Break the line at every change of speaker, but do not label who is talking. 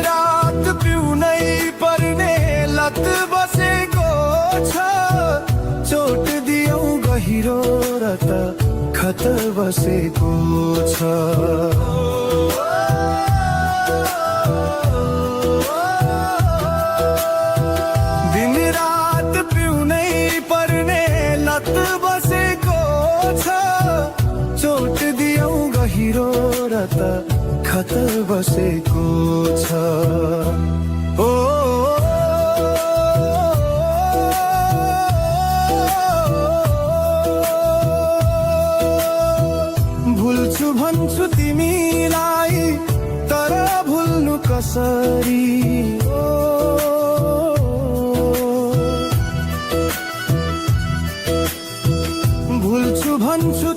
रात पिउनै पर्ने लत बसेको छ। चोट दियौ गहिरो र त खत बसेको छ। दिन रात पिउनै पर्ने लत बसेको छ। चोट दियौ गहिरो र त खत बसेको छ। ओ भुल्छु भन्छु तिमीलाई तर भुल्नु कसरी। भुल्छु भन्छु